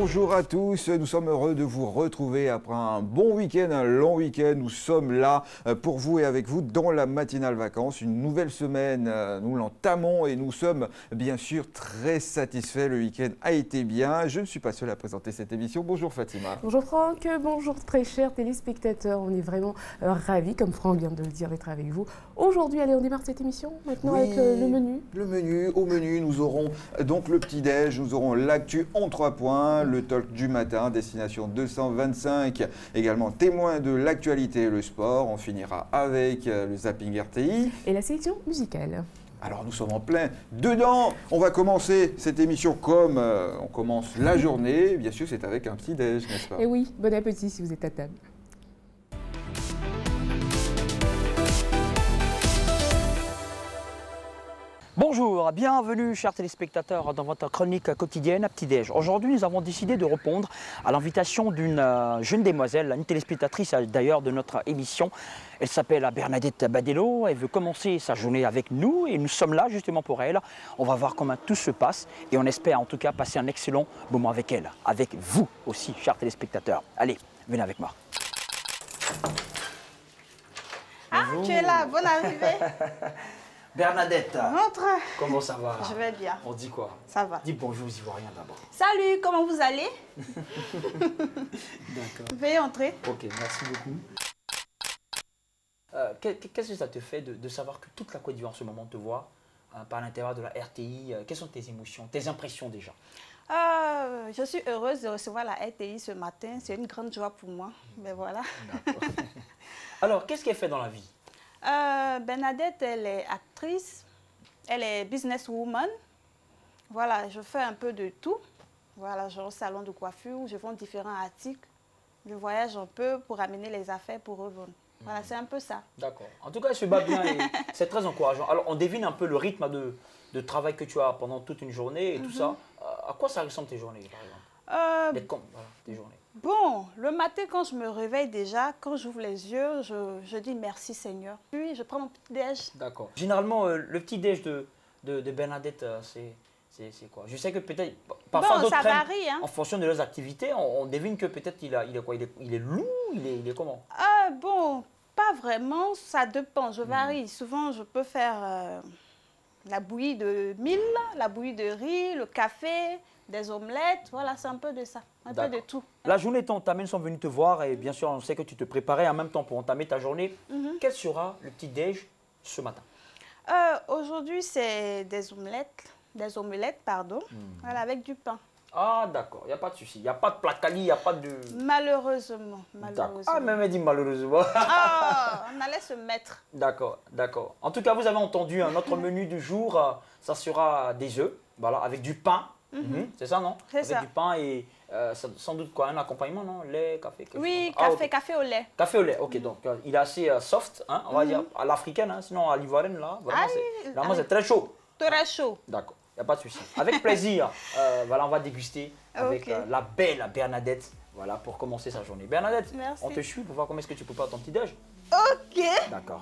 Bonjour à tous, nous sommes heureux de vous retrouver après un bon week-end, un long week-end. Nous sommes là pour vous et avec vous dans la matinale vacances. Une nouvelle semaine, nous l'entamons et nous sommes bien sûr très satisfaits. Le week-end a été bien. Je ne suis pas seul à présenter cette émission. Bonjour Fatima. Bonjour Franck, bonjour très chers téléspectateurs. On est vraiment ravis, comme Franck vient de le dire, d'être avec vous. Aujourd'hui, allez, on démarre cette émission maintenant avec le menu. Au menu, nous aurons donc le petit-déj, nous aurons l'actu en 3 points, le talk du matin, destination 225, également témoin de l'actualité et le sport. On finira avec le zapping RTI. Et la sélection musicale. Alors nous sommes en plein dedans. On va commencer cette émission comme on commence la journée. Bien sûr, c'est avec un petit-déj, n'est-ce pas? Et oui, bon appétit si vous êtes à table. Bonjour, bienvenue chers téléspectateurs dans votre chronique quotidienne à Petit-Déj. Aujourd'hui, nous avons décidé de répondre à l'invitation d'une jeune demoiselle, une téléspectatrice d'ailleurs de notre émission. Elle s'appelle Bernadette Badello, elle veut commencer sa journée avec nous et nous sommes là justement pour elle. On va voir comment tout se passe et on espère en tout cas passer un excellent moment avec elle, avec vous aussi chers téléspectateurs. Allez, venez avec moi. Ah, Bonjour. tu es là, bonne arrivée. Bernadette, Entre. comment ça va? Je vais bien. On dit quoi? Ça va. Dis bonjour aux Ivoiriens d'abord. Salut, comment vous allez? D'accord. Veuillez entrer. Ok, merci beaucoup. Qu'est-ce que ça te fait de savoir que toute la Côte d'Ivoire en ce moment te voit par l'intérieur de la RTI? Quelles sont tes émotions, tes impressions déjà? Je suis heureuse de recevoir la RTI ce matin. C'est une grande joie pour moi. Mais voilà. D'accord. Alors, qu'est-ce qu'elle fait dans la vie? Bernadette, elle est actrice. Elle est businesswoman. Voilà, je fais un peu de tout. Voilà, j'ai un salon de coiffure où je vends différents articles. Je voyage un peu pour amener les affaires pour revendre. Voilà, c'est un peu ça. D'accord. En tout cas, elle se bat bien et c'est très encourageant. Alors, on devine un peu le rythme de travail que tu as pendant toute une journée et tout ça. À quoi ça ressemble tes journées, par exemple? Voilà, tes journées. Bon, le matin, quand je me réveille déjà, quand j'ouvre les yeux, je dis merci Seigneur. Puis, je prends mon petit déj. D'accord. Généralement, le petit déj de Bernadette, c'est quoi? Je sais que peut-être, parfois Bon, d'autres ça prennent, varie, hein. en fonction de leurs activités, on devine que peut-être il est quoi? Il est lourd, il est comment? Bon, pas vraiment, ça dépend, je varie. Souvent, je peux faire la bouillie de mil, la bouillie de riz, le café, des omelettes. Voilà, c'est un peu de ça, un peu de tout. La journée, ta mère sont venus te voir et bien sûr, on sait que tu te préparais en même temps pour entamer ta journée. Quel sera le petit déj ce matin? Aujourd'hui, c'est des omelettes, pardon, voilà, avec du pain. Ah, d'accord, il n'y a pas de souci. Il n'y a pas de placali, il n'y a pas de... Malheureusement, D'accord. malheureusement. Ah, même elle dit malheureusement. On allait se mettre. D'accord, d'accord. En tout cas, vous avez entendu notre menu du jour. Ça sera des œufs, voilà, avec du pain. C'est ça, non? C'est avec ça. du pain et sans doute quoi, un accompagnement, non? Lait, café, quelque Oui, chose. Ah, café, ok. café au lait. Café au lait, ok. Donc, il est assez soft, hein, on va dire, à l'africaine, hein, sinon à l'ivoirienne, là, vraiment, c'est très chaud. Très chaud. D'accord, il n'y a pas de souci. Avec plaisir, voilà, on va déguster avec la belle Bernadette, voilà, pour commencer sa journée. Bernadette, Merci. on te suit pour voir comment est-ce que tu prépares ton petit déj. Ok. D'accord.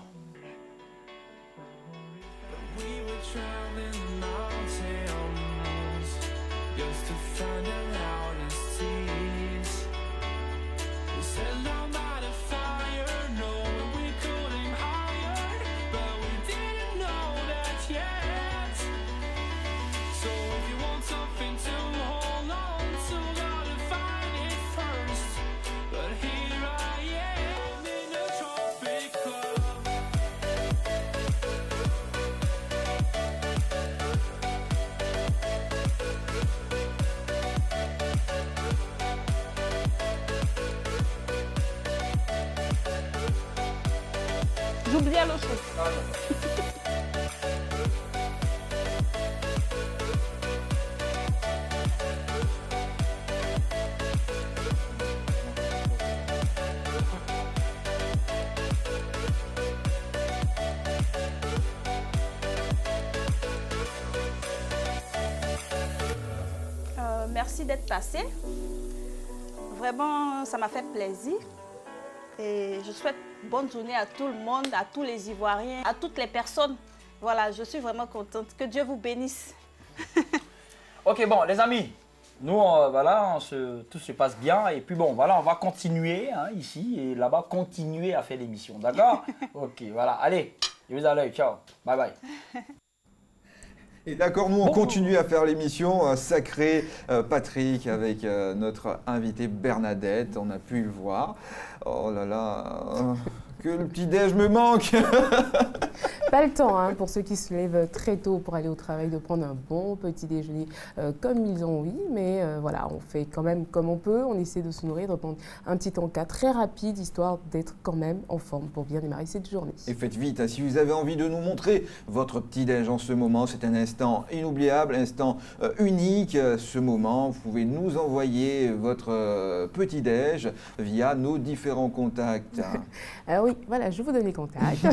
J'oubliais l'eau chaude. Merci d'être passé. Vraiment, ça m'a fait plaisir. Et je souhaite bonne journée à tout le monde, à tous les Ivoiriens, à toutes les personnes. Voilà, je suis vraiment contente. Que Dieu vous bénisse. Ok, bon, les amis, Nous, voilà, tout se passe bien. Et puis bon, voilà, on va continuer hein, ici et là-bas, continuer à faire l'émission. D'accord? Ok, voilà. Allez, je vous à l'œil. Ciao. Bye bye. Et d'accord, nous on continue à faire l'émission sacrée Patrick avec notre invitée Bernadette, on a pu le voir. Oh là là, que le petit-déj me manque. Pas le temps hein, pour ceux qui se lèvent très tôt pour aller au travail de prendre un bon petit déjeuner comme ils ont envie, mais voilà, on fait quand même comme on peut, on essaie de se nourrir, de prendre un petit encas très rapide histoire d'être quand même en forme pour bien démarrer cette journée. Et faites vite, hein, si vous avez envie de nous montrer votre petit-déj en ce moment, c'est un instant inoubliable, instant unique. Ce moment, vous pouvez nous envoyer votre petit-déj via nos différents contacts. Alors oui, voilà, je vous donne les contacts.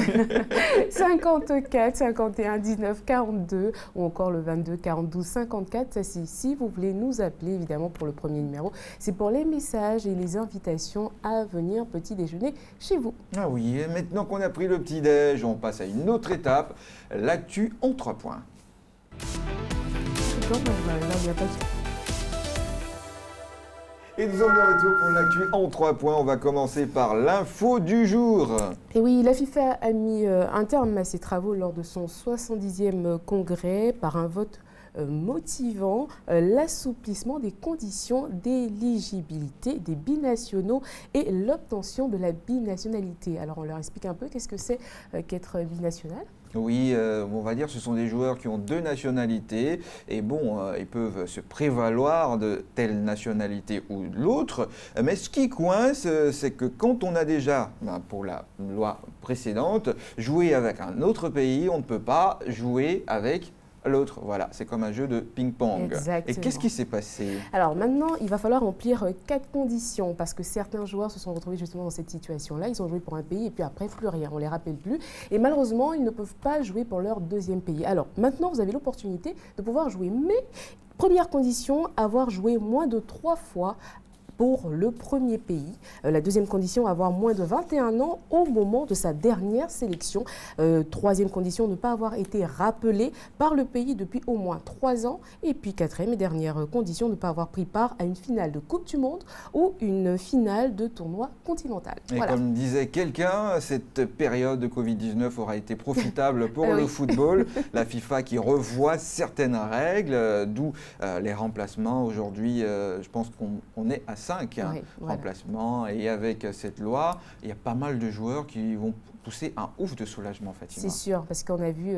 54 51 19 42 ou encore le 22 42 54. Ça, c'est si vous voulez nous appeler, évidemment, pour le premier numéro. C'est pour les messages et les invitations à venir petit déjeuner chez vous. Ah oui, et maintenant qu'on a pris le petit-déj, on passe à une autre étape, l'actu en 3 points. Et nous sommes de retour pour l'actu en 3 points. On va commencer par l'info du jour. Et oui, la FIFA a mis un terme à ses travaux lors de son 70e congrès par un vote motivant l'assouplissement des conditions d'éligibilité des binationaux et l'obtention de la binationalité. Alors on leur explique un peu qu'est-ce que c'est qu'être binational. Oui, on va dire que ce sont des joueurs qui ont 2 nationalités et bon, ils peuvent se prévaloir de telle nationalité ou de l'autre. Mais ce qui coince, c'est que quand on a déjà, pour la loi précédente, joué avec un autre pays, on ne peut pas jouer avec l'autre. Voilà, c'est comme un jeu de ping-pong. Exactement. Et qu'est-ce qui s'est passé? Alors maintenant, il va falloir remplir 4 conditions parce que certains joueurs se sont retrouvés justement dans cette situation-là. Ils ont joué pour un pays et puis après, plus rien, on ne les rappelle plus. Et malheureusement, ils ne peuvent pas jouer pour leur deuxième pays. Alors maintenant, vous avez l'opportunité de pouvoir jouer. Mais première condition, avoir joué moins de 3 fois pour le premier pays. La deuxième condition, avoir moins de 21 ans au moment de sa dernière sélection. Troisième condition, ne pas avoir été rappelé par le pays depuis au moins 3 ans. Et puis quatrième et dernière condition, ne pas avoir pris part à une finale de Coupe du Monde ou une finale de tournoi continental. Et voilà. Comme disait quelqu'un, cette période de Covid-19 aura été profitable pour le football. La FIFA qui revoit certaines règles, d'où les remplacements. Aujourd'hui, je pense qu'on est à 5 remplacements et avec cette loi, il y a pas mal de joueurs qui vont pousser un ouf de soulagement, Fatima. C'est sûr, parce qu'on a vu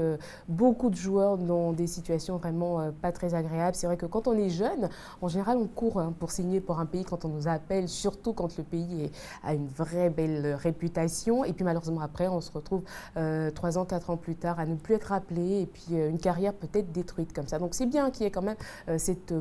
beaucoup de joueurs dans des situations vraiment pas très agréables. C'est vrai que quand on est jeune, en général, on court pour signer pour un pays quand on nous appelle, surtout quand le pays a une vraie belle réputation. Et puis malheureusement, après, on se retrouve 3 ans, 4 ans plus tard à ne plus être appelé et puis une carrière peut-être détruite comme ça. Donc c'est bien qu'il y ait quand même cette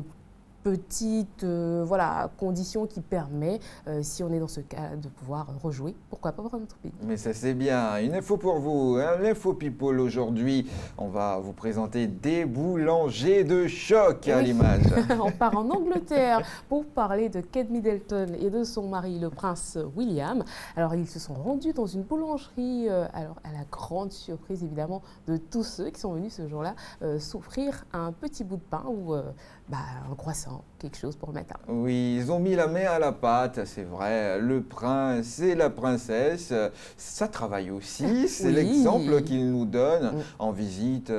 petite voilà, condition qui permet, si on est dans ce cas, de pouvoir rejouer, pourquoi pas pour un autre pays. Mais ça c'est bien. Une info pour vous, hein, l'info people aujourd'hui. On va vous présenter des boulangers de choc à l'image. On part en Angleterre pour parler de Kate Middleton et de son mari, le prince William. Alors ils se sont rendus dans une boulangerie, alors à la grande surprise évidemment de tous ceux qui sont venus ce jour-là s'offrir un petit bout de pain ou un croissant, quelque chose pour le matin. Oui, ils ont mis la main à la pâte, c'est vrai. Le prince et la princesse, ça travaille aussi. C'est l'exemple qu'ils nous donnent en visite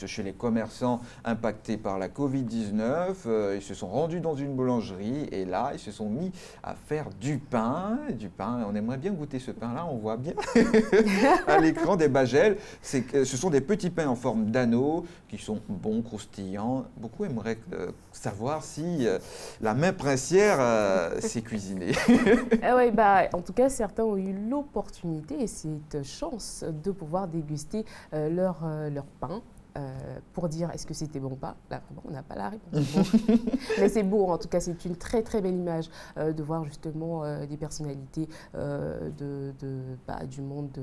chez les commerçants impactés par la Covid-19. Ils se sont rendus dans une boulangerie et là, ils se sont mis à faire du pain. On aimerait bien goûter ce pain-là, on voit bien à l'écran des bagels. Ce sont des petits pains en forme d'anneau qui sont bons, croustillants. Beaucoup aimeraient savoir si la main princière s'est cuisinée. Oui, en tout cas, certains ont eu l'opportunité et cette chance de pouvoir déguster leur pain. Pour dire est-ce que c'était bon ou pas, là vraiment on n'a pas la réponse. Mais c'est beau, en tout cas c'est une très très belle image de voir justement des personnalités du monde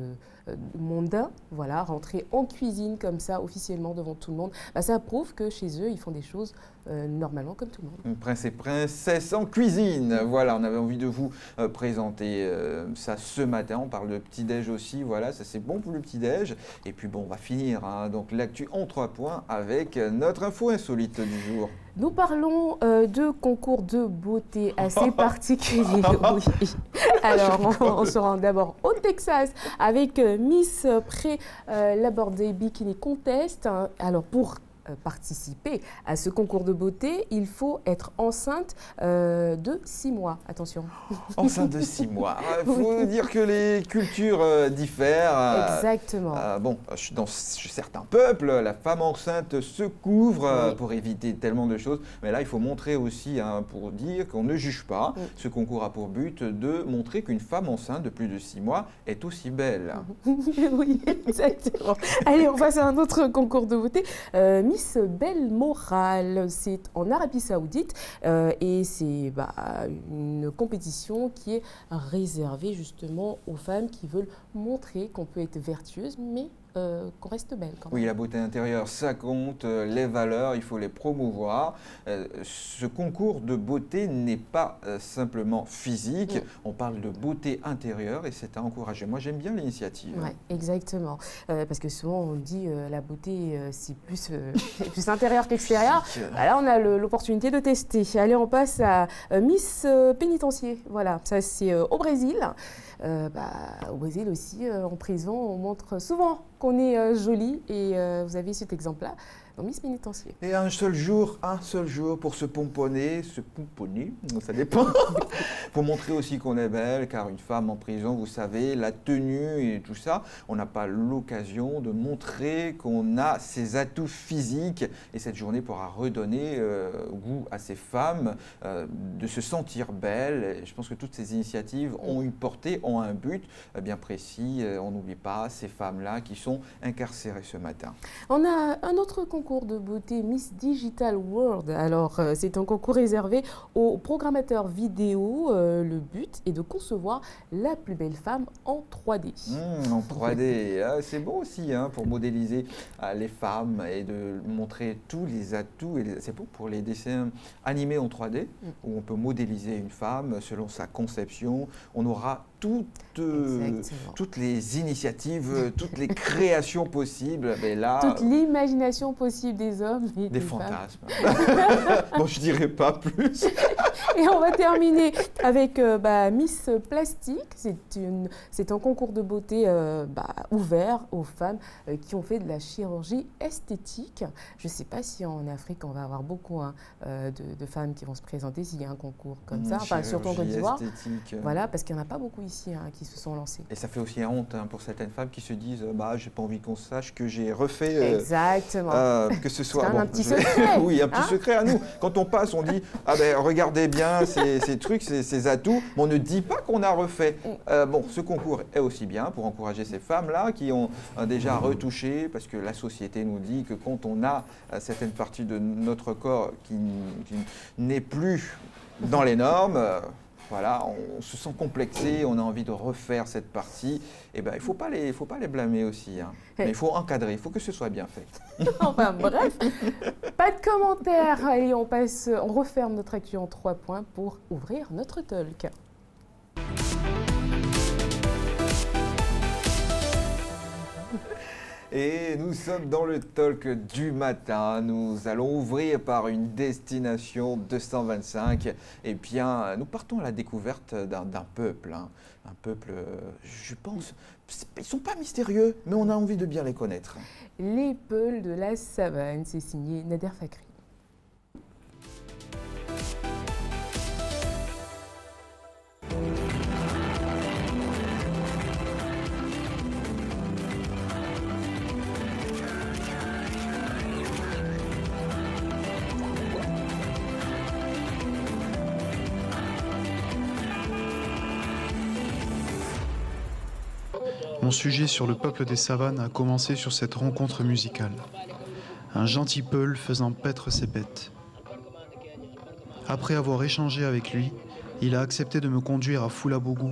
mondain, voilà, rentrer en cuisine comme ça officiellement devant tout le monde. Ça prouve que chez eux ils font des choses normalement comme tout le monde. Prince et princesse en cuisine, voilà, on avait envie de vous présenter ça ce matin. On parle de petit-déj aussi, voilà, ça c'est bon pour le petit-déj. Et puis bon, on va finir donc l'actu en 3 points avec notre info insolite du jour. Nous parlons de concours de beauté assez particuliers. Oui. Alors, on se rend d'abord au Texas avec Miss Pré-Labor Day Bikini Contest. Alors, pour participer à ce concours de beauté, il faut être enceinte de 6 mois. Attention. Enceinte de 6 mois. Il faut dire que les cultures diffèrent. Exactement. Bon, dans certains peuples, la femme enceinte se couvre pour éviter tellement de choses. Mais là, il faut montrer aussi, pour dire qu'on ne juge pas. Ce concours a pour but de montrer qu'une femme enceinte de plus de 6 mois est aussi belle. Oui, exactement. Allez, on passe à un autre concours de beauté. Miss Belle Morale, c'est en Arabie Saoudite et c'est une compétition qui est réservée justement aux femmes qui veulent montrer qu'on peut être vertueuse, mais qu'on reste belle quand même. Oui, la beauté intérieure, ça compte, les valeurs, il faut les promouvoir. Ce concours de beauté n'est pas simplement physique, on parle de beauté intérieure et c'est à encourager. Moi, j'aime bien l'initiative. Oui, exactement. Parce que souvent, on dit la beauté, c'est plus, plus intérieur qu'extérieur. Là, on a l'opportunité de tester. Allez, on passe à Miss Pénitencier. Voilà, ça c'est au Brésil. Au Brésil aussi, en prison, on montre souvent qu'on est jolie et vous avez cet exemple-là dans Miss Pénitencier. Et un seul jour pour se pomponner, ça dépend, pour montrer aussi qu'on est belle, car une femme en prison, vous savez, la tenue et tout ça, on n'a pas l'occasion de montrer qu'on a ses atouts physiques et cette journée pourra redonner goût à ces femmes de se sentir belles. Et je pense que toutes ces initiatives ont une portée, ont un but bien précis. On n'oublie pas ces femmes-là qui sont incarcérées ce matin. On a un autre concours de beauté, Miss Digital World. Alors, c'est un concours réservé aux programmateurs vidéo. Le but est de concevoir la plus belle femme en 3D. En 3D, c'est bon aussi pour modéliser les femmes et de montrer tous les atouts. C'est bon pour les dessins animés en 3D, où on peut modéliser une femme selon sa conception. On aura toutes les initiatives, toutes les créations possibles. Mais là, toute l'imagination possible des hommes et des fantasmes. Bon, je dirais pas plus. Et on va terminer avec Miss Plastique. C'est un concours de beauté ouvert aux femmes qui ont fait de la chirurgie esthétique. Je ne sais pas si en Afrique, on va avoir beaucoup de femmes qui vont se présenter s'il y a un concours comme ça, surtout en Côte d'Ivoire. Voilà, parce qu'il n'y en a pas beaucoup ici qui se sont lancés. Et ça fait aussi honte pour certaines femmes qui se disent j'ai pas envie qu'on sache que j'ai refait. Exactement. Que ce soit un petit secret. Oui, un petit secret à nous. Quand on passe, on dit regardez bien ces trucs, ces atouts, mais on ne dit pas qu'on a refait. Ce concours est aussi bien pour encourager ces femmes-là qui ont déjà retouché, parce que la société nous dit que quand on a certaines parties de notre corps qui n'est plus dans les normes, voilà, on se sent complexé, on a envie de refaire cette partie. Et il ne faut pas les blâmer aussi. Mais il faut encadrer, il faut que ce soit bien fait. Enfin bref, pas de commentaires. Allez, on referme notre actu en 3 points pour ouvrir notre talk. Et nous sommes dans le talk du matin. Nous allons ouvrir par une destination 225. Et bien, nous partons à la découverte d'un peuple. Un peuple, je pense, ils ne sont pas mystérieux, mais on a envie de bien les connaître. Les Peuls de la savane, c'est signé Nader Fakri. Mon sujet sur le peuple des savanes a commencé sur cette rencontre musicale. Un gentil peul faisant paître ses bêtes. Après avoir échangé avec lui, il a accepté de me conduire à Foulabougou,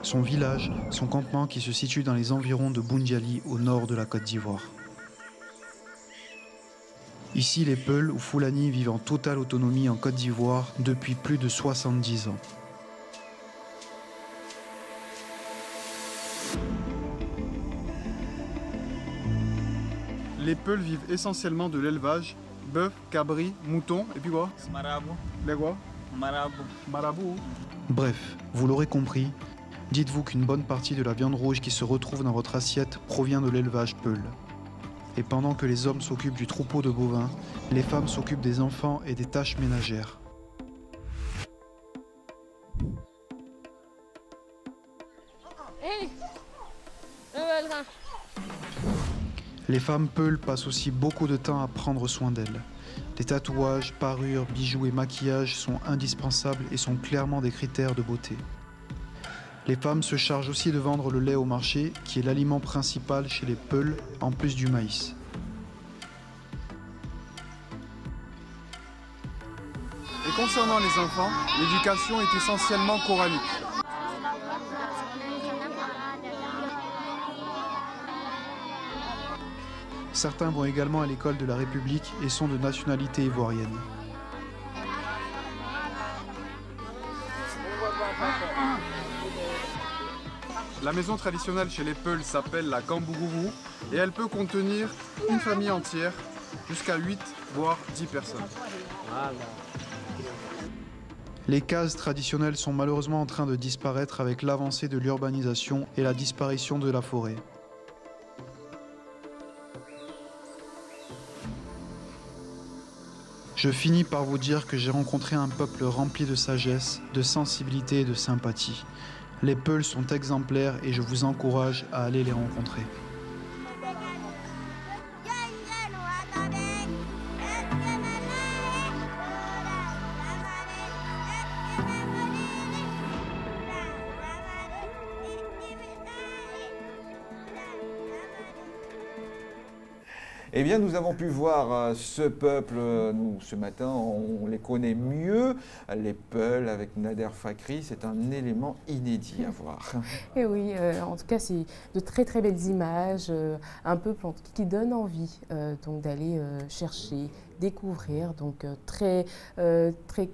son village, son campement qui se situe dans les environs de Boundiali, au nord de la Côte d'Ivoire. Ici, les Peuls ou Foulani vivent en totale autonomie en Côte d'Ivoire depuis plus de 70 ans. Les Peuls vivent essentiellement de l'élevage bœuf, cabri, mouton, et puis quoi? Marabout. Les quoi? Marabout. Marabout. Bref, vous l'aurez compris, dites-vous qu'une bonne partie de la viande rouge qui se retrouve dans votre assiette provient de l'élevage Peul. Et pendant que les hommes s'occupent du troupeau de bovins, les femmes s'occupent des enfants et des tâches ménagères. Les femmes Peul passent aussi beaucoup de temps à prendre soin d'elles. Les tatouages, parures, bijoux et maquillages sont indispensables et sont clairement des critères de beauté. Les femmes se chargent aussi de vendre le lait au marché, qui est l'aliment principal chez les Peuls, en plus du maïs. Et concernant les enfants, l'éducation est essentiellement coranique. Certains vont également à l'école de la République et sont de nationalité ivoirienne. La maison traditionnelle chez les Peuls s'appelle la Kambougourou et elle peut contenir une famille entière, jusqu'à 8 voire 10 personnes. Les cases traditionnelles sont malheureusement en train de disparaître avec l'avancée de l'urbanisation et la disparition de la forêt. Je finis par vous dire que j'ai rencontré un peuple rempli de sagesse, de sensibilité et de sympathie. Les Peuls sont exemplaires et je vous encourage à aller les rencontrer. Eh bien, nous avons pu voir ce peuple, nous, ce matin, on les connaît mieux, les Peuls avec Nader Fakhri, c'est un élément inédit à voir. Et oui, en tout cas, c'est de très très belles images, un peu qui donnent envie donc d'aller chercher, découvrir, donc très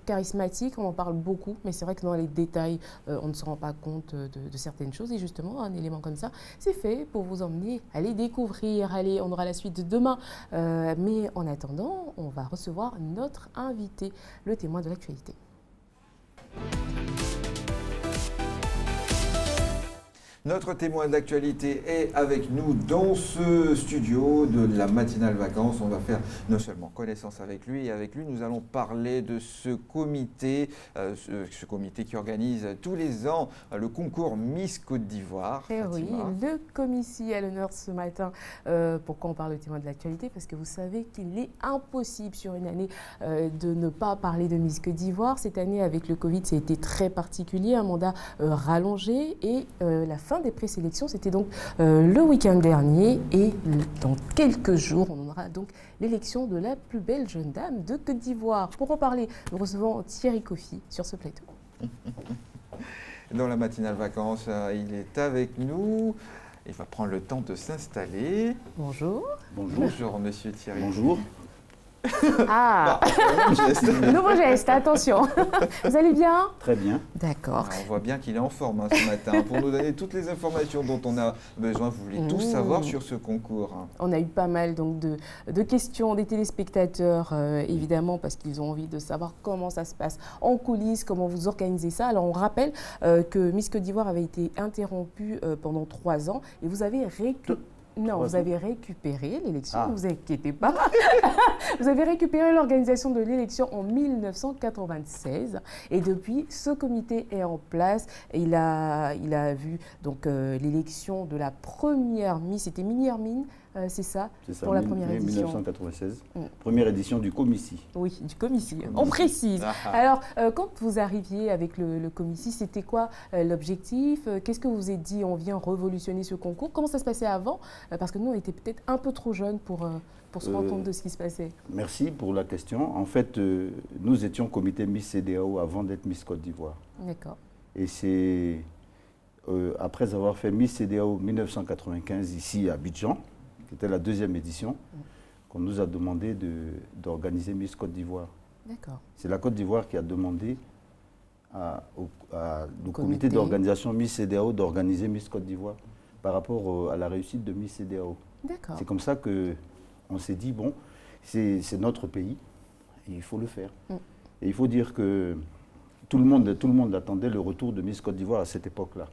charismatique, on en parle beaucoup, mais c'est vrai que dans les détails, on ne se rend pas compte de certaines choses, et justement, un élément comme ça, c'est fait pour vous emmener, aller découvrir, on aura la suite demain, mais en attendant, on va recevoir notre invité, le témoin de l'actualité. Notre témoin d'actualité est avec nous dans ce studio de la matinale vacances. On va faire non seulement connaissance avec lui, et avec lui nous allons parler de ce comité qui organise tous les ans le concours Miss Côte d'Ivoire. Et oui, le commissaire à l'honneur ce matin. Pourquoi on parle de témoin de l'actualité? Parce que vous savez qu'il est impossible sur une année de ne pas parler de Miss Côte d'Ivoire. Cette année avec le Covid, ça a été très particulier, un mandat rallongé et la fin des présélections, c'était donc le week-end dernier et dans quelques jours, on aura donc l'élection de la plus belle jeune dame de Côte d'Ivoire. Pour en parler, nous recevons Thierry Kofi sur ce plateau. Dans la matinale vacances, il est avec nous. Il va prendre le temps de s'installer. Bonjour. Bonjour. Bonjour, monsieur Thierry. Bonjour. Ah, nouveau geste, attention. Vous allez bien? Très bien. D'accord. On voit bien qu'il est en forme ce matin pour nous donner toutes les informations dont on a besoin. Vous voulez tout savoir sur ce concours. On a eu pas mal donc, de questions des téléspectateurs, évidemment, parce qu'ils ont envie de savoir comment ça se passe en coulisses, comment vous organisez ça. Alors, on rappelle que Miss Côte d'Ivoire avait été interrompue pendant 3 ans et vous avez vous avez récupéré l'élection, ne vous inquiétez pas. Vous avez récupéré l'organisation de l'élection en 1996 et depuis, ce comité est en place. Il a vu donc l'élection de la première Miss, c'était Mini Hermine, c'est ça, pour la première édition. 1996, première édition du Comici. Oui, du Comici, on précise. Alors, quand vous arriviez avec le Comici, c'était quoi l'objectif? Qu'est-ce que vous vous êtes dit, on vient révolutionner ce concours? Comment ça se passait avant? Parce que nous, on était peut-être un peu trop jeunes pour se rendre compte de ce qui se passait. Merci pour la question. En fait, nous étions comité Miss CEDEAO avant d'être Miss Côte d'Ivoire. D'accord. Et c'est après avoir fait Miss CEDEAO 1995 ici à Abidjan, c'était la 2e édition, qu'on nous a demandé d'organiser Miss Côte d'Ivoire. D'accord. C'est la Côte d'Ivoire qui a demandé au comité d'organisation Miss CEDEAO d'organiser Miss Côte d'Ivoire par rapport à la réussite de Miss CEDEAO. D'accord. C'est comme ça qu'on s'est dit, bon, C'est notre pays, et il faut le faire. Et il faut dire que tout le monde attendait le retour de Miss Côte d'Ivoire à cette époque-là.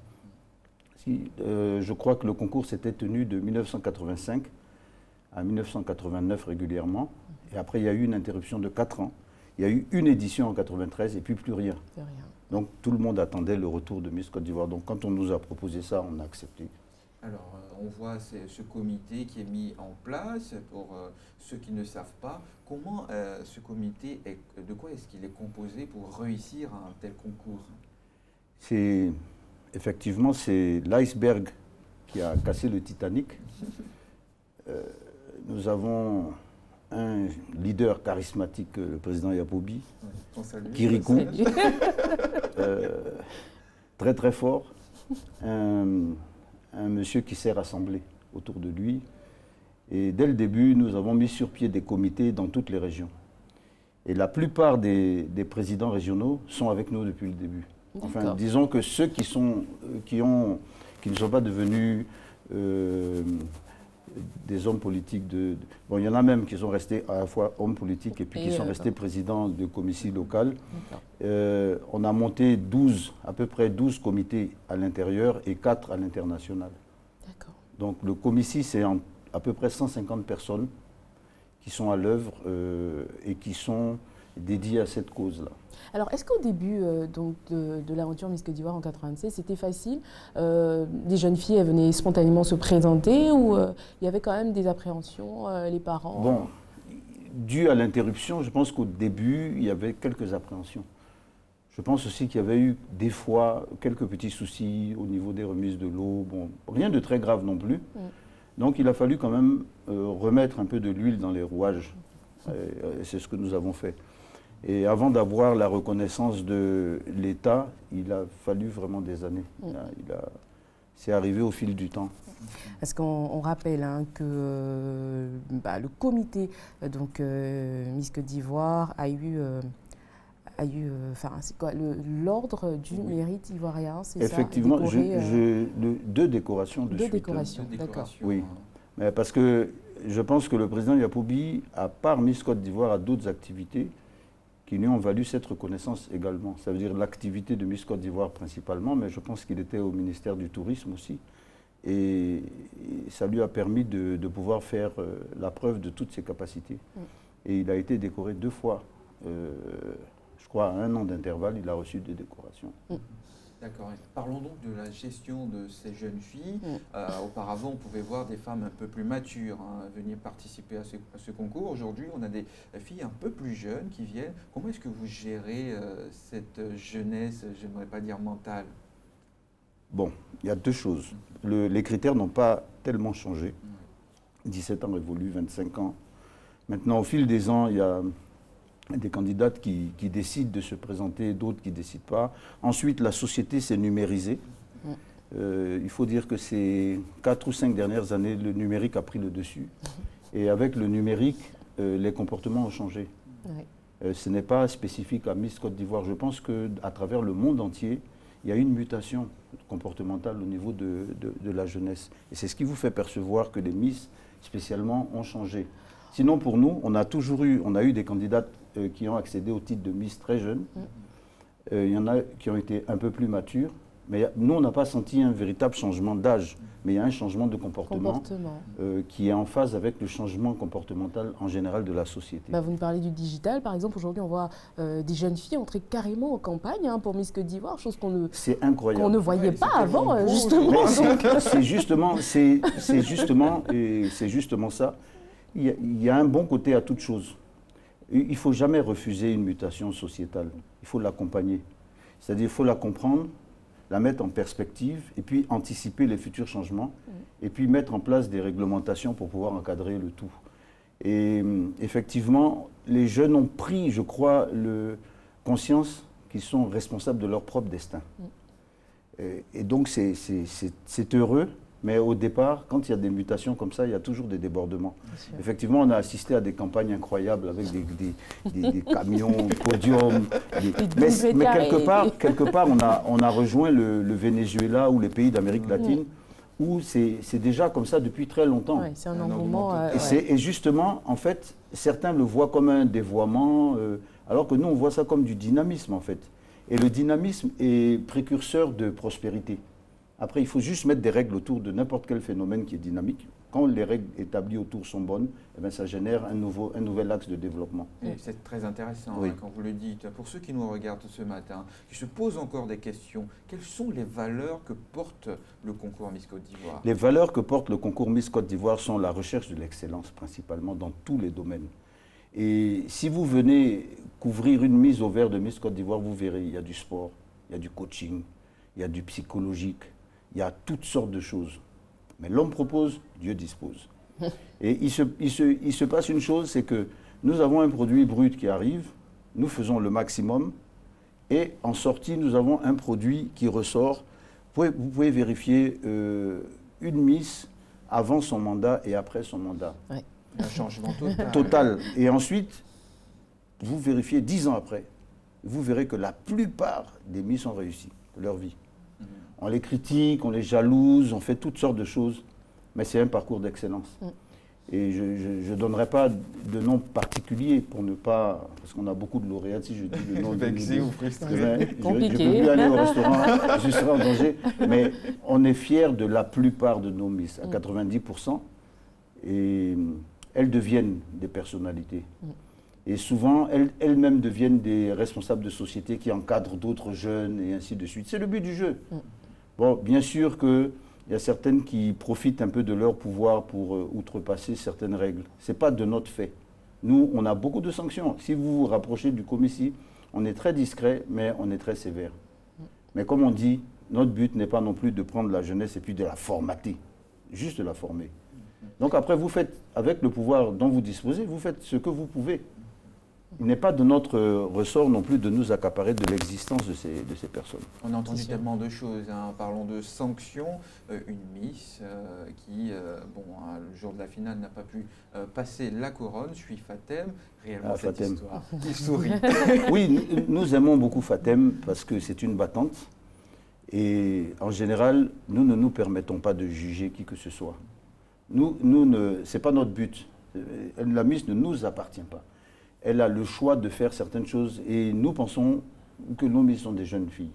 Je crois que le concours s'était tenu de 1985 à 1989 régulièrement. Et après, il y a eu une interruption de 4 ans. Il y a eu une édition en 93 et puis plus rien. Donc tout le monde attendait le retour de Miss Côte d'Ivoire. Donc quand on nous a proposé ça, on a accepté. Alors, on voit ce comité qui est mis en place. Pour ceux qui ne savent pas, comment ce comité, de quoi est-ce qu'il est composé pour réussir un tel concours? Effectivement, c'est l'iceberg qui a cassé le Titanic. Nous avons un leader charismatique, le président Yaboubi, Kirikou, très très fort. Un monsieur qui s'est rassemblé autour de lui. Et dès le début, nous avons mis sur pied des comités dans toutes les régions. Et la plupart des présidents régionaux sont avec nous depuis le début. Enfin, disons que ceux qui ne sont pas devenus des hommes politiques bon, il y en a même qui sont restés à la fois hommes politiques et puis qui sont restés présidents de commissions locales. On a monté à peu près 12 comités à l'intérieur et 4 à l'international. Donc le commissie, c'est à peu près 150 personnes qui sont à l'œuvre et qui sont dédiées à cette cause-là. Alors, est-ce qu'au début donc de l'aventure Miss Côte d'Ivoire en 96, c'était facile? Des jeunes filles, elles venaient spontanément se présenter ou il y avait quand même des appréhensions, les parents? Bon, dû à l'interruption, je pense qu'au début, il y avait quelques appréhensions. Je pense aussi qu'il y avait eu des fois quelques petits soucis au niveau des remises de l'eau. Bon, rien de très grave non plus. Donc, il a fallu quand même remettre un peu de l'huile dans les rouages. C'est ce que nous avons fait. Et avant d'avoir la reconnaissance de l'État, il a fallu vraiment des années. C'est arrivé au fil du temps. Parce qu'on rappelle que le comité donc, Miss Côte d'Ivoire a eu l'ordre du mérite ivoirien, c'est ça? Effectivement, 2 décorations de suite. 2 décorations, d'accord. Oui, mais parce que je pense que le président Yaboubi, à part Miss Côte d'Ivoire, a d'autres activités qui lui ont valu cette reconnaissance également. Ça veut dire l'activité de Miss Côte d'Ivoire principalement, mais je pense qu'il était au ministère du Tourisme aussi. Et ça lui a permis de pouvoir faire la preuve de toutes ses capacités. Et il a été décoré 2 fois. Je crois à 1 an d'intervalle, il a reçu 2 décorations. D'accord. Parlons donc de la gestion de ces jeunes filles. Auparavant, on pouvait voir des femmes un peu plus matures venir participer à ce concours. Aujourd'hui, on a des filles un peu plus jeunes qui viennent. Comment est-ce que vous gérez cette jeunesse, j'aimerais pas dire mentale? Bon, il y a 2 choses. Les critères n'ont pas tellement changé. 17 ans révolus, 25 ans. Maintenant, au fil des ans, il y a des candidates qui décident de se présenter, d'autres qui ne décident pas. Ensuite, la société s'est numérisée. Il faut dire que ces 4 ou 5 dernières années, le numérique a pris le dessus. Et avec le numérique, les comportements ont changé. Ce n'est pas spécifique à Miss Côte d'Ivoire. Je pense qu'à travers le monde entier, il y a une mutation comportementale au niveau de la jeunesse. Et c'est ce qui vous fait percevoir que les Miss, spécialement, ont changé. Sinon, pour nous, on a eu des candidates qui ont accédé au titre de Miss très jeunes. Il y en a qui ont été un peu plus matures. Mais nous, on n'a pas senti un véritable changement d'âge. Mais il y a un changement de comportement. Qui est en phase avec le changement comportemental en général de la société. Vous nous parlez du digital. Par exemple, aujourd'hui, on voit des jeunes filles entrer carrément en campagne pour Miss Côte d'Ivoire, chose qu'on ne voyait pas avant, justement. C'est justement ça. Il y a un bon côté à toute chose. Il ne faut jamais refuser une mutation sociétale. Il faut l'accompagner. C'est-à-dire qu'il faut la comprendre, la mettre en perspective et puis anticiper les futurs changements et puis mettre en place des réglementations pour pouvoir encadrer le tout. Et effectivement, les jeunes ont pris, je crois, conscience qu'ils sont responsables de leur propre destin. Et donc c'est heureux. Mais au départ, quand il y a des mutations comme ça, il y a toujours des débordements. Effectivement, on a assisté à des campagnes incroyables avec des camions, podiums. Mais quelque part, on a rejoint le Venezuela ou les pays d'Amérique latine où c'est déjà comme ça depuis très longtemps. Ouais, c'est un engouement. Et justement, en fait, certains le voient comme un dévoiement, alors que nous, on voit ça comme du dynamisme, en fait. Et le dynamisme est précurseur de prospérité. Après, il faut juste mettre des règles autour de n'importe quel phénomène qui est dynamique. Quand les règles établies autour sont bonnes, eh bien, ça génère un nouvel axe de développement. Et c'est très intéressant oui. Quand vous le dites. Pour ceux qui nous regardent ce matin, qui se posent encore des questions, quelles sont les valeurs que porte le concours Miss Côte d'Ivoire? Les valeurs que porte le concours Miss Côte d'Ivoire sont la recherche de l'excellence, principalement dans tous les domaines. Et si vous venez couvrir une mise au vert de Miss Côte d'Ivoire, vous verrez, il y a du sport, il y a du coaching, il y a du psychologique, il y a toutes sortes de choses. Mais l'homme propose, Dieu dispose. Et il se passe une chose, c'est que nous avons un produit brut qui arrive, nous faisons le maximum, et en sortie, nous avons un produit qui ressort. Vous pouvez vérifier une Miss avant son mandat et après son mandat. Ouais. Un changement total. Total. Et ensuite, vous vérifiez 10 ans après, vous verrez que la plupart des Miss ont réussi de leur vie. On les critique, on les jalouse, on fait toutes sortes de choses, mais c'est un parcours d'excellence. Et je ne donnerai pas de nom particulier pour ne pas... Parce qu'on a beaucoup de lauréats, si je dis le nom vexé ou frustré. Je ne peux plus aller au restaurant, je serai en danger. Mais on est fiers de la plupart de nos Miss, à 90%. Et elles deviennent des personnalités. Et souvent, elles-mêmes deviennent des responsables de société qui encadrent d'autres jeunes et ainsi de suite. C'est le but du jeu. Bon, bien sûr qu'il y a certaines qui profitent un peu de leur pouvoir pour outrepasser certaines règles. Ce n'est pas de notre fait. Nous, on a beaucoup de sanctions. Si vous vous rapprochez du commissaire, on est très discret, mais on est très sévère. Mais comme on dit, notre but n'est pas non plus de prendre la jeunesse et puis de la formater, juste de la former. Donc après, vous faites, avec le pouvoir dont vous disposez, vous faites ce que vous pouvez. Il n'est pas de notre ressort non plus de nous accaparer de l'existence de ces personnes. On a entendu tellement de choses. Parlons de sanctions. Une Miss qui, le jour de la finale, n'a pas pu passer la couronne. Je suis Fatem. Réellement, cette Fatem. histoire qui sourit. Oui, nous aimons beaucoup Fatem parce que c'est une battante. Et en général, nous ne nous permettons pas de juger qui que ce soit. Ce n'est pas notre but. La Miss ne nous appartient pas. Elle a le choix de faire certaines choses et nous pensons que nos Miss sont des jeunes filles.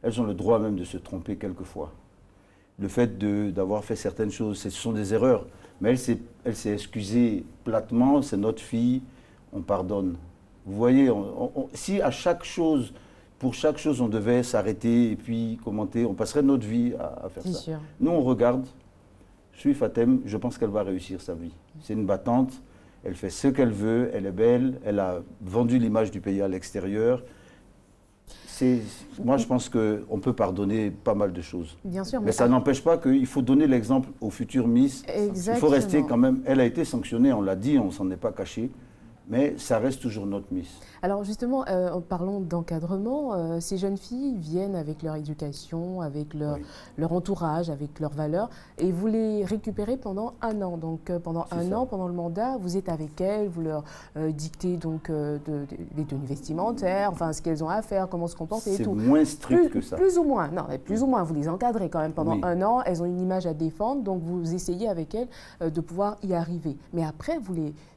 Elles ont le droit même de se tromper quelquefois. Le fait d'avoir fait certaines choses, ce sont des erreurs. Mais elle s'est excusée platement, c'est notre fille, on pardonne. Vous voyez, si à chaque chose, pour chaque chose, on devait s'arrêter et puis commenter, on passerait notre vie à faire ça. Sûr. Nous, on regarde, je suis Fatem, je pense qu'elle va réussir sa vie. C'est une battante. Elle fait ce qu'elle veut, elle est belle, elle a vendu l'image du pays à l'extérieur. Moi, je pense qu'on peut pardonner pas mal de choses. Bien sûr. Mais ça n'empêche pas qu'il faut donner l'exemple aux futures Miss. Exactement. Il faut rester quand même... Elle a été sanctionnée, on l'a dit, on ne s'en est pas caché. Mais ça reste toujours notre Miss. Alors justement, en parlant d'encadrement, ces jeunes filles viennent avec leur éducation, avec leur entourage, avec leurs valeurs, et vous les récupérez pendant un an. Donc pendant un an, pendant le mandat, vous êtes avec elles, vous leur dictez donc des tenues vestimentaires, enfin ce qu'elles ont à faire, comment se comporter et tout. C'est moins strict que ça. Plus ou moins, non, mais plus ou moins, vous les encadrez quand même pendant un an, elles ont une image à défendre, donc vous essayez avec elles de pouvoir y arriver. Mais après,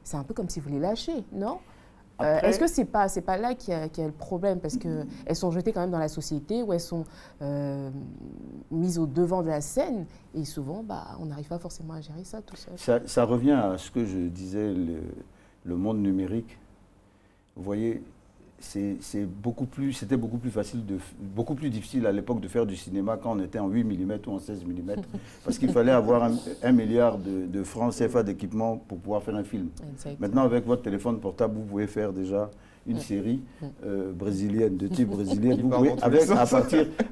c'est un peu comme si vous les lâchez, non ? Est-ce que c'est pas là qu'il y a le problème, parce qu'elles sont jetées quand même dans la société, où elles sont mises au devant de la scène, et souvent on n'arrive pas forcément à gérer ça tout seul. Ça revient à ce que je disais, le monde numérique. Vous voyez, c'était beaucoup plus facile, beaucoup plus difficile à l'époque de faire du cinéma quand on était en 8 mm ou en 16 mm, parce qu'il fallait avoir 1 milliard de francs CFA d'équipement pour pouvoir faire un film. Exactement. Maintenant, avec votre téléphone portable, vous pouvez faire déjà une série brésilienne, de type brésilien. Vous pouvez,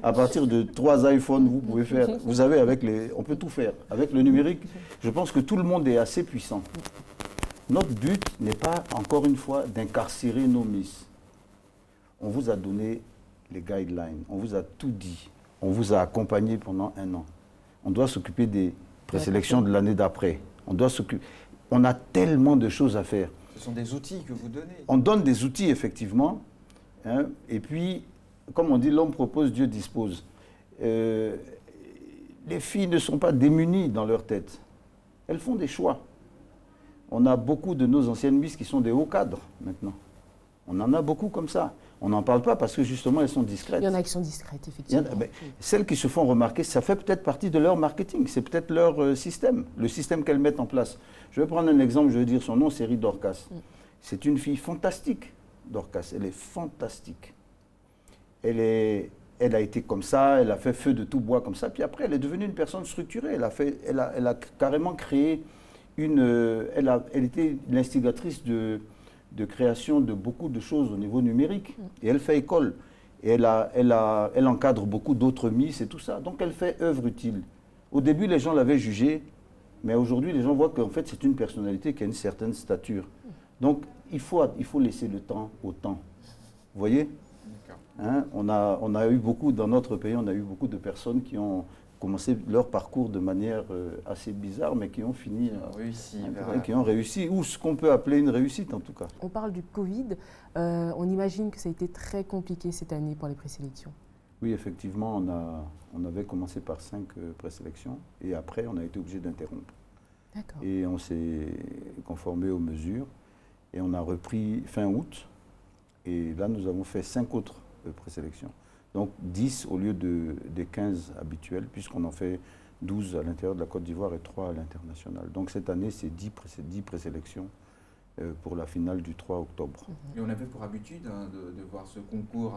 à partir de 3 iPhones, vous pouvez faire. Vous savez, on peut tout faire. Avec le numérique, je pense que tout le monde est assez puissant. Notre but n'est pas, encore une fois, d'incarcérer nos Miss. On vous a donné les guidelines, on vous a tout dit, on vous a accompagné pendant un an. On doit s'occuper des présélections de l'année d'après. On a tellement de choses à faire. Ce sont des outils que vous donnez. On donne des outils, effectivement. Et puis, comme on dit, l'homme propose, Dieu dispose. les filles ne sont pas démunies dans leur tête. Elles font des choix. On a beaucoup de nos anciennes Miss qui sont des hauts cadres maintenant. On en a beaucoup comme ça. On n'en parle pas parce que justement elles sont discrètes. Il y en a qui sont discrètes, effectivement. Celles qui se font remarquer, ça fait peut-être partie de leur marketing, c'est peut-être leur système, le système qu'elles mettent en place. Je vais prendre un exemple, je vais dire son nom, c'est Rie Dorcas. C'est une fille fantastique, Dorcas, elle est fantastique. Elle a été comme ça, elle a fait feu de tout bois comme ça, puis après elle est devenue une personne structurée. Elle a carrément créé elle était l'instigatrice de création de beaucoup de choses au niveau numérique. Et elle fait école. Et elle encadre beaucoup d'autres Miss et tout ça. Donc elle fait œuvre utile. Au début, les gens l'avaient jugée, mais aujourd'hui, les gens voient qu'en fait, c'est une personnalité qui a une certaine stature. Donc il faut laisser le temps au temps. Vous voyez, hein, on a eu beaucoup, dans notre pays, on a eu beaucoup de personnes qui ont commencé leur parcours de manière assez bizarre, mais qui ont fini, qui ont réussi, ou ce qu'on peut appeler une réussite en tout cas. On parle du Covid, on imagine que ça a été très compliqué cette année pour les présélections. Oui, effectivement, on avait commencé par 5 présélections, et après on a été obligé d'interrompre. Et on s'est conformé aux mesures, et on a repris fin août, et là nous avons fait 5 autres présélections. Donc 10 au lieu des 15 habituels, puisqu'on en fait 12 à l'intérieur de la Côte d'Ivoire et 3 à l'international. Donc cette année, c'est 10 présélections pour la finale du 3 octobre. Et on avait pour habitude de voir ce concours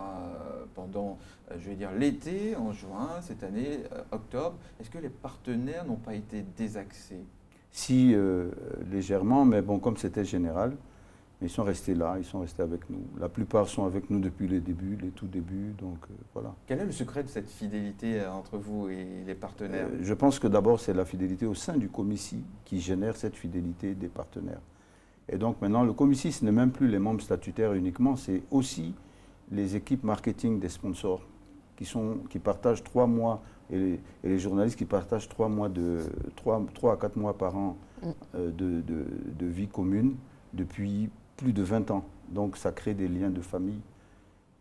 pendant, je vais dire, l'été, en juin, cette année, octobre. Est-ce que les partenaires n'ont pas été désaxés? Si, légèrement, mais bon, comme c'était général, ils sont restés là, ils sont restés avec nous. La plupart sont avec nous depuis les tout débuts, donc voilà. Quel est le secret de cette fidélité entre vous et les partenaires? Je pense que d'abord, c'est la fidélité au sein du Comici qui génère cette fidélité des partenaires. Et donc maintenant, le Comici, ce n'est même plus les membres statutaires uniquement, c'est aussi les équipes marketing des sponsors qui partagent 3 mois, et les journalistes qui partagent 3 à 4 mois par an de vie commune depuis plus de 20 ans. Donc ça crée des liens de famille.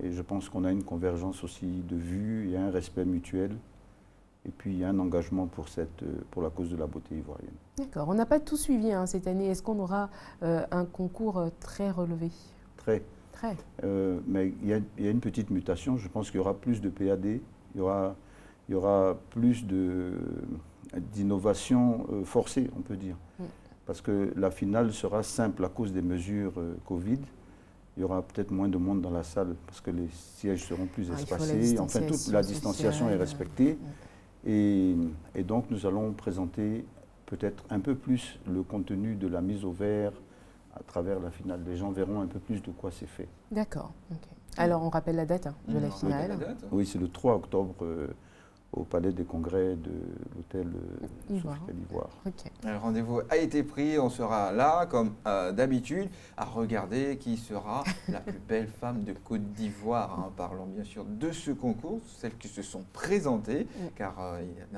Et je pense qu'on a une convergence aussi de vues, il y a un respect mutuel. Et puis il y a un engagement pour la cause de la beauté ivoirienne. D'accord. On n'a pas tout suivi cette année. Est-ce qu'on aura un concours très relevé? Très. Mais il y a une petite mutation. Je pense qu'il y aura plus de PAD. Il y aura plus d'innovation forcée, on peut dire. Parce que la finale sera simple à cause des mesures Covid. Il y aura peut-être moins de monde dans la salle parce que les sièges seront plus espacés. Enfin, toute la distanciation est respectée. Et donc, nous allons présenter peut-être un peu plus le contenu de la mise au vert à travers la finale. Les gens verront un peu plus de quoi c'est fait. D'accord. Alors, on rappelle la date de la finale. Oui, c'est le 3 octobre. Au Palais des Congrès de l'hôtel Ivoire. Le rendez-vous a été pris, on sera là, comme d'habitude, à regarder qui sera la plus belle femme de Côte d'Ivoire. Parlons bien sûr de ce concours, celles qui se sont présentées, car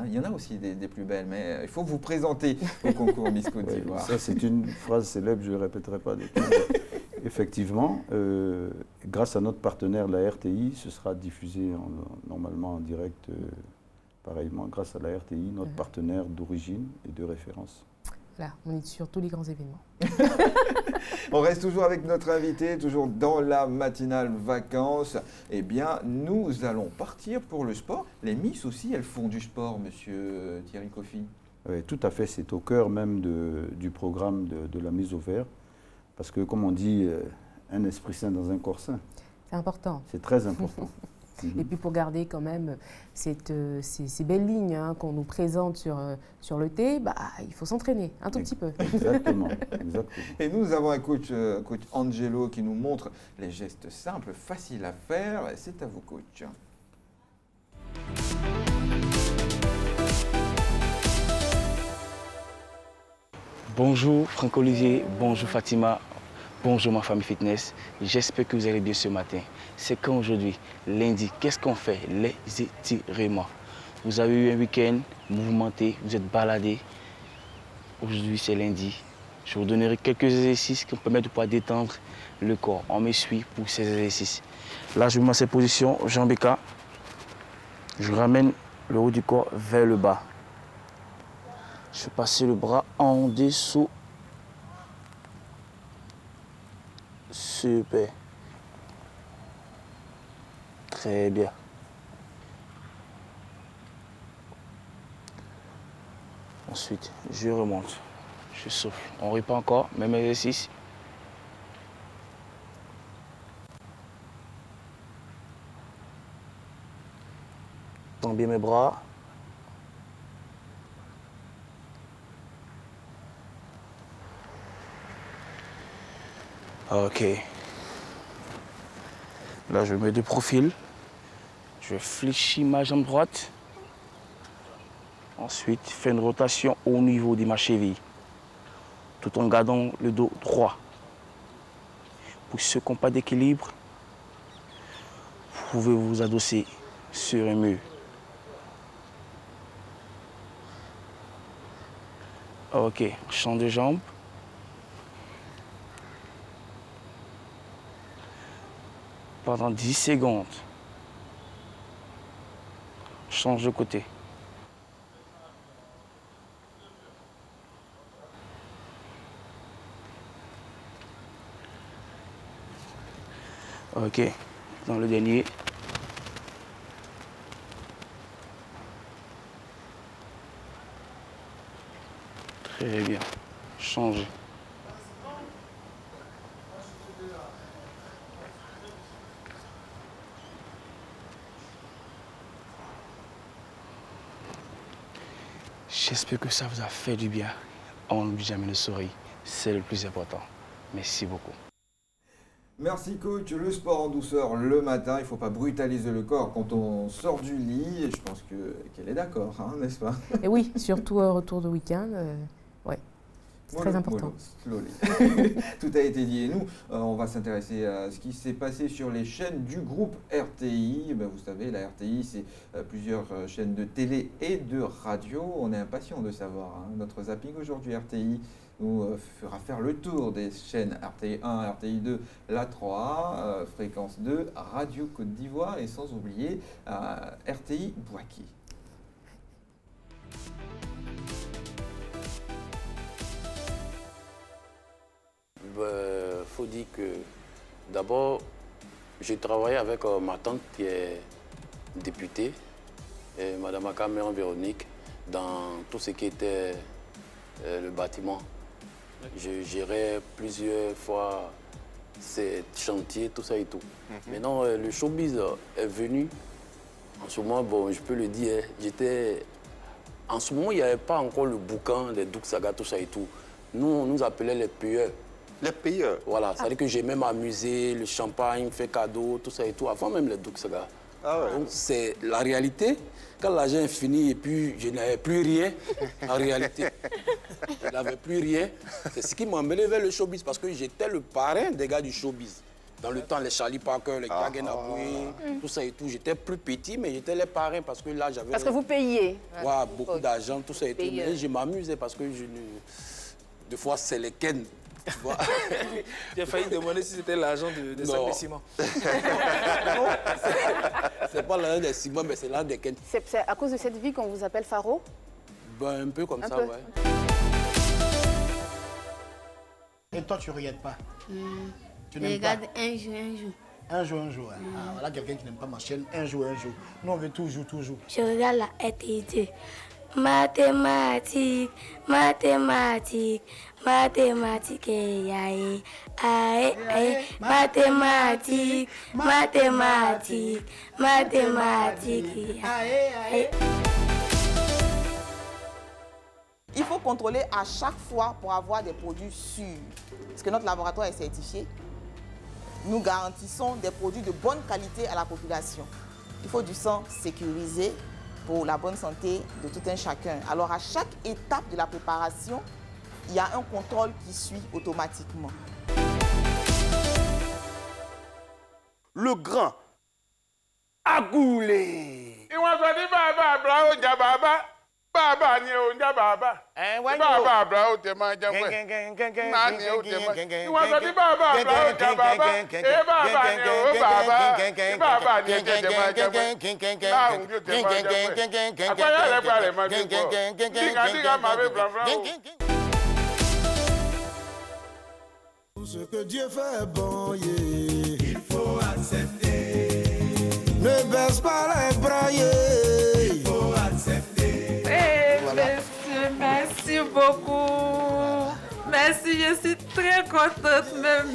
il y en a aussi des plus belles, mais il faut vous présenter au concours Miss Côte d'Ivoire. Ça, c'est une phrase célèbre, je ne répéterai pas. Effectivement, grâce à notre partenaire, la RTI, ce sera diffusé normalement en direct. Pareillement, grâce à la RTI, notre partenaire d'origine et de référence. Là, on est sur tous les grands événements. On reste toujours avec notre invité, toujours dans la matinale vacances. Eh bien, nous allons partir pour le sport. Les Miss aussi, elles font du sport, monsieur Thierry Kofi. Oui, tout à fait. C'est au cœur même du programme de la mise au vert. Parce que, comme on dit, un esprit sain dans un corps sain. C'est important. C'est très important. Et puis pour garder quand même ces belles lignes qu'on nous présente sur le thé, il faut s'entraîner un tout petit peu. Exactement. Et nous avons un coach Angelo qui nous montre les gestes simples, faciles à faire. C'est à vous, coach. Bonjour Franck-Olivier, bonjour Fatima. Bonjour ma famille fitness, j'espère que vous allez bien ce matin. C'est quand aujourd'hui, lundi, qu'est-ce qu'on fait? Les étirements. Vous avez eu un week-end mouvementé, vous êtes baladé. Aujourd'hui c'est lundi. Je vous donnerai quelques exercices qui me permettent de pouvoir détendre le corps. On me suit pour ces exercices. Là je me mets en cette position, jambes écartées. Je ramène le haut du corps vers le bas. Je vais passer le bras en dessous. Super. Très bien. Ensuite, je remonte. Je souffle. On ne rit pas encore, même exercice. Tends bien mes bras. Ok. Là, je mets de profil. Je fléchis ma jambe droite. Ensuite, fais une rotation au niveau de ma cheville, tout en gardant le dos droit. Pour ceux qui n'ont pas d'équilibre, vous pouvez vous adosser sur un mur. Ok, change de jambe. Pendant 10 secondes. Change de côté. Ok, dans le dernier. Très bien. Change. J'espère que ça vous a fait du bien. On n'oublie jamais le sourire. C'est le plus important. Merci beaucoup. Merci coach, le sport en douceur le matin, il ne faut pas brutaliser le corps quand on sort du lit, et je pense qu'elle est d'accord, hein, n'est-ce pas? Et oui, surtout au retour de week-end, ouais, c'est très important. Tout a été dit et nous, on va s'intéresser à ce qui s'est passé sur les chaînes du groupe RTI. Ben, vous savez, la RTI, c'est plusieurs chaînes de télé et de radio. On est impatient de savoir, hein. Notre zapping aujourd'hui RTI nous fera faire le tour des chaînes RTI 1, RTI 2, la 3, Fréquence 2, Radio Côte d'Ivoire et sans oublier RTI Bouaké. Faut dire que d'abord, j'ai travaillé avec ma tante qui est députée, et Madame Akameron Véronique, dans tout ce qui était le bâtiment. Je gérais plusieurs fois ces chantiers, tout ça et tout. Maintenant, le showbiz est venu. En ce moment, bon, je peux le dire, en ce moment, il n'y avait pas encore le boucan, les Douk Saga, tout ça et tout. Nous, on nous appelait les payeurs. Les payeurs? Voilà, c'est-à-dire que j'ai même amusé, le champagne, fait cadeau, tout ça et tout, avant même les Douk Saga. Ah ouais. Donc, c'est la réalité. Quand l'argent est fini et puis je n'avais plus rien, en réalité, je n'avais plus rien. C'est ce qui m'a emmené vers le showbiz parce que j'étais le parrain des gars du showbiz. Dans le temps, les Charlie Parker, les Kagen Aboué, tout ça et tout. J'étais plus petit, mais j'étais les parrains parce que là, j'avais... Parce que vous payiez. Ouais, beaucoup d'argent, tout ça et tout. Mais je m'amusais parce que des fois, c'est les Ken. J'ai failli demander si c'était l'argent de sacs de ciment. C'est pas l'argent des ciments, mais c'est l'argent des Ken. C'est à cause de cette vie qu'on vous appelle Faro? Ben, un peu comme ça, ouais. Et toi, tu ne regardes pas? Tu regarde un jour. Un jour. Ah, voilà quelqu'un qui n'aime pas ma chaîne, un jour. Nous, on veut toujours. Je regarde la RTI. Mathématiques, mathématiques. Il faut contrôler à chaque fois pour avoir des produits sûrs. Parce que notre laboratoire est certifié. Nous garantissons des produits de bonne qualité à la population. Il faut du sang sécurisé pour la bonne santé de tout un chacun. Alors à chaque étape de la préparation, il y a un contrôle qui suit automatiquement. Le grand Agoulé. Baba ni o nja baba. Baba bra o te ma ja mwe. Na ni o te ma. Ni wa so di baba bra o ja baba. Baba ni o baba. Baba ni o te ma ja mwe. Na o te ma ja mwe. Akwaya le gba le ma ju ko. Diga ma be bra bra o. Ce que Dieu fait bon, il faut accepter. Ne baisse pas les bras, il faut accepter. Voilà. Merci beaucoup. Merci, je suis très contente même.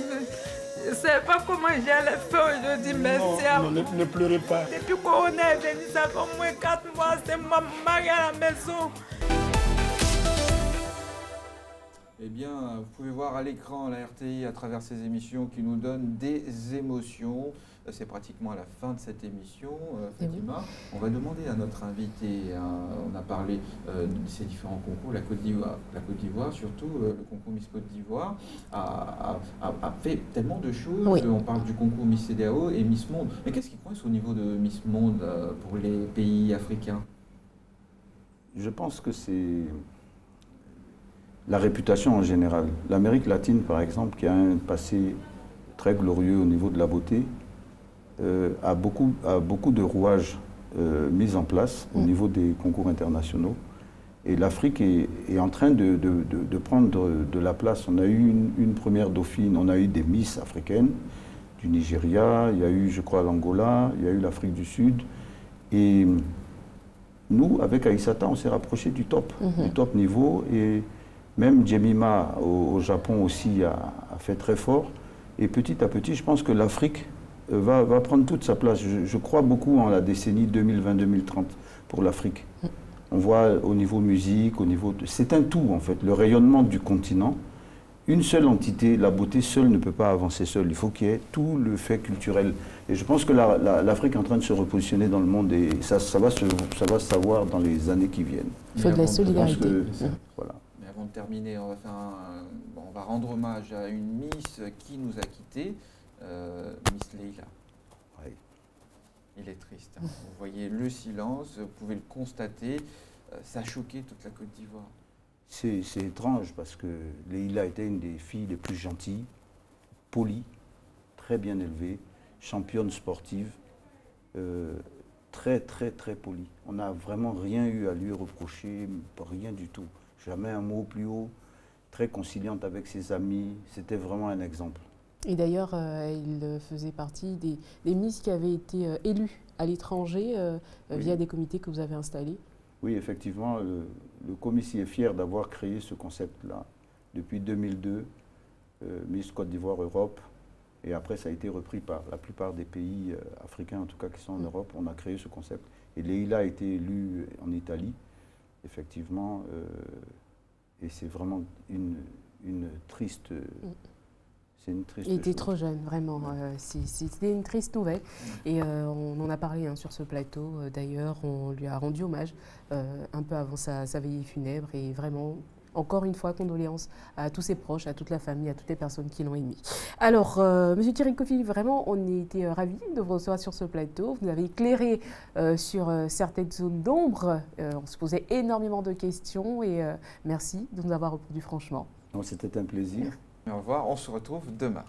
Je ne sais pas comment j'allais faire aujourd'hui. Merci à vous. Ne pleurez pas. Depuis qu'on est venu, ça fait au moins 4 mois, c'est ma mari à la maison. Eh bien, vous pouvez voir à l'écran la RTI à travers ces émissions qui nous donnent des émotions. C'est pratiquement à la fin de cette émission, Fatima. On va demander à notre invité, on a parlé de ces différents concours, la Côte d'Ivoire surtout, le concours Miss Côte d'Ivoire a fait tellement de choses. Oui. On parle du concours Miss CEDEAO et Miss Monde. Mais qu'est-ce qui coince au niveau de Miss Monde pour les pays africains? Je pense que c'est la réputation en général. L'Amérique latine, par exemple, qui a un passé très glorieux au niveau de la beauté, a beaucoup de rouages mis en place au niveau des concours internationaux. Et l'Afrique est en train de prendre de la place. On a eu une première dauphine, on a eu des Miss africaines, du Nigeria, il y a eu, je crois, l'Angola, il y a eu l'Afrique du Sud. Et nous, avec Aïssata, on s'est rapproché du top niveau. Et même Jemima au Japon aussi a fait très fort. Et petit à petit, je pense que l'Afrique va prendre toute sa place. Je crois beaucoup en la décennie 2020-2030 pour l'Afrique. On voit au niveau musique, au niveau... C'est un tout, en fait, le rayonnement du continent. Une seule entité, la beauté seule ne peut pas avancer seule. Il faut qu'il y ait tout le fait culturel. Et je pense que l'Afrique est en train de se repositionner dans le monde et ça va se savoir dans les années qui viennent. Il faut de la solidarité. Voilà. Mais avant de terminer, on va rendre hommage à une Miss qui nous a quittés. Miss Leila. Oui. Il est triste. Hein. Vous voyez le silence, vous pouvez le constater. Ça a choqué toute la Côte d'Ivoire. C'est étrange parce que Leila était une des filles les plus gentilles, polies, très bien élevée, championne sportive, très polie. On n'a vraiment rien eu à lui reprocher, rien du tout. Jamais un mot plus haut, très conciliante avec ses amis. C'était vraiment un exemple. Et d'ailleurs, il faisait partie des Miss qui avaient été élues à l'étranger via des comités que vous avez installés. Oui, effectivement, le comité est fier d'avoir créé ce concept-là depuis 2002, Miss Côte d'Ivoire Europe, et après ça a été repris par la plupart des pays africains, en tout cas qui sont en Europe. On a créé ce concept. Et Leila a été élue en Italie, effectivement, et c'est vraiment une triste... Il était trop jeune, vraiment. C'était une triste nouvelle. Et on en a parlé sur ce plateau. D'ailleurs, on lui a rendu hommage un peu avant sa veillée funèbre. Et vraiment, encore une fois, condoléances à tous ses proches, à toute la famille, à toutes les personnes qui l'ont aimé. Alors, Monsieur Thierry Kofi, vraiment, on était ravis de vous recevoir sur ce plateau. Vous nous avez éclairé sur certaines zones d'ombre. On se posait énormément de questions. Et merci de nous avoir répondu franchement. C'était un plaisir. Au revoir, on se retrouve demain.